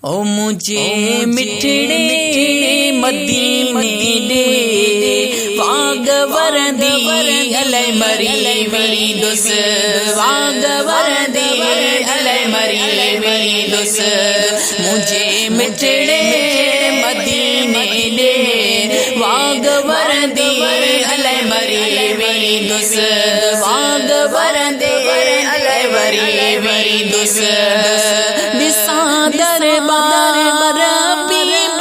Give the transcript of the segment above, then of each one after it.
ओ मुझे मिठड़े मदीने दे वाग वरदी अलै मरी मेरी दुस वाग वरदी अलै मरी मेरी दुस मुझे मिठड़े मदीने दे वाग वरदी अलै मरी मेरी दुस वाग वरदी अलै मरी मेरी दुस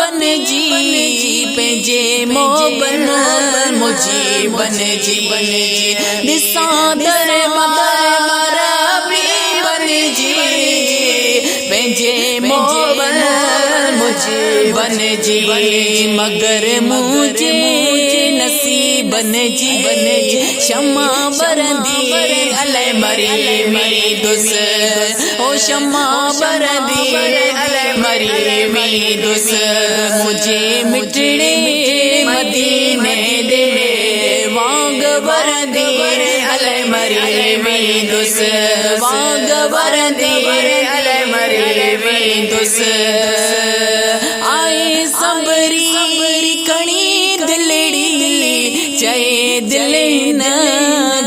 बन जी पंहिंजे मोबन मुझे बन जी दिसा दरबार बन जी पंहिंजे मोबन मुझे बन जी मगर मुझे नसीबन जी शमा बरंदी अलै मरी मेरी दुस ओ शमा बरंदी अलै मरी मेरी दुस मुझे मिठड़े मदीने दे वाग वरदी अलै मरी मेरी दुस वाग वरदी अलै मरी मेरी दुस आए सबरी कणी दिलड़ी चए दिल न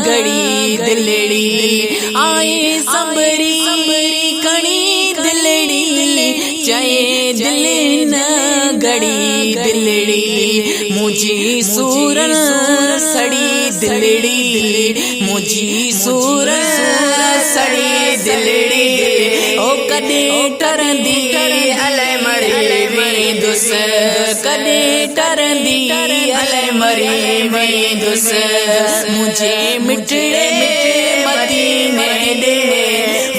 गड़ी दिलड़ी आए सबरी कणी दिलड़ी चए दिल न गड़ी दिलड़ी मुझी सूरन सड़ी दिलड़ी मुझी सूरन सड़ी दिलड़ी ओ कदे टरंदी अलै मरी मेरी दुस कदे टरंदी अलै मरी मेरी दुस मुझे मिठड़े मदीने दे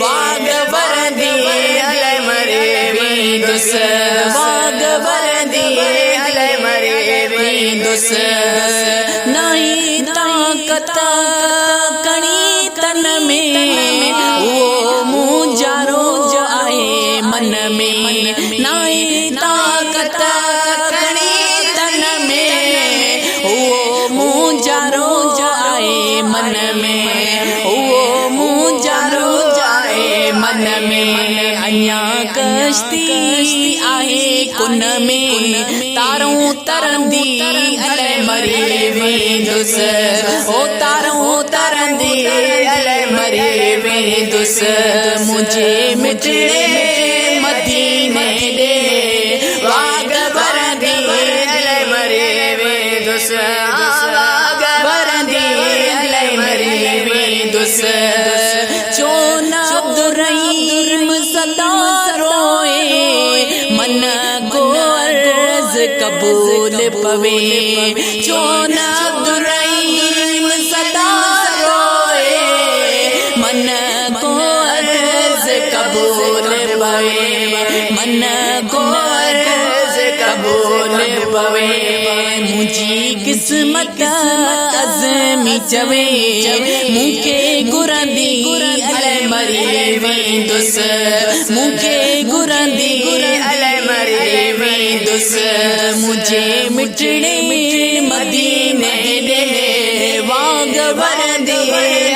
वाग वरदी अलै मरी मेरी दुस वाग वरदी अलै मरी मेरी दुस नहीं ताकत कणी तन में वो मुंजारो आए मन में नहीं ताकत कणी तन में वो मुंजारो आए मन में वो मुंजारो आए मन में अञा कश्ती आहे कुन में तारों तरंदी अलै मरी मेरी दुस ओ तारों तरंदी अलै मरी मेरी दुस मुझे मिठड़े मदीने दे वाग वरदी अलै मरी मेरी दुस वाग वरदी अलै मरी मेरी दुस चोना अब्दुर्रहीम सदा रोए मन को अर्ज कबूल पवे चोना अब्दुर्रहीम सदा रोए मन को अर्ज कबूल पवे मन को अर्ज कबूल पवे मुझी किस्मत अज़मी चवे मुखे गुरंदी अलै मरी मेरी दुस मुखे गुरंदी अलै मरी मेरी दुस मुझे मिठड़े मदीने दे वाग वरदी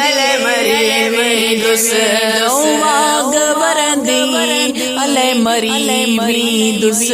अलै मरी मेरी दुस वाग वरदी अलै मरी मेरी दुस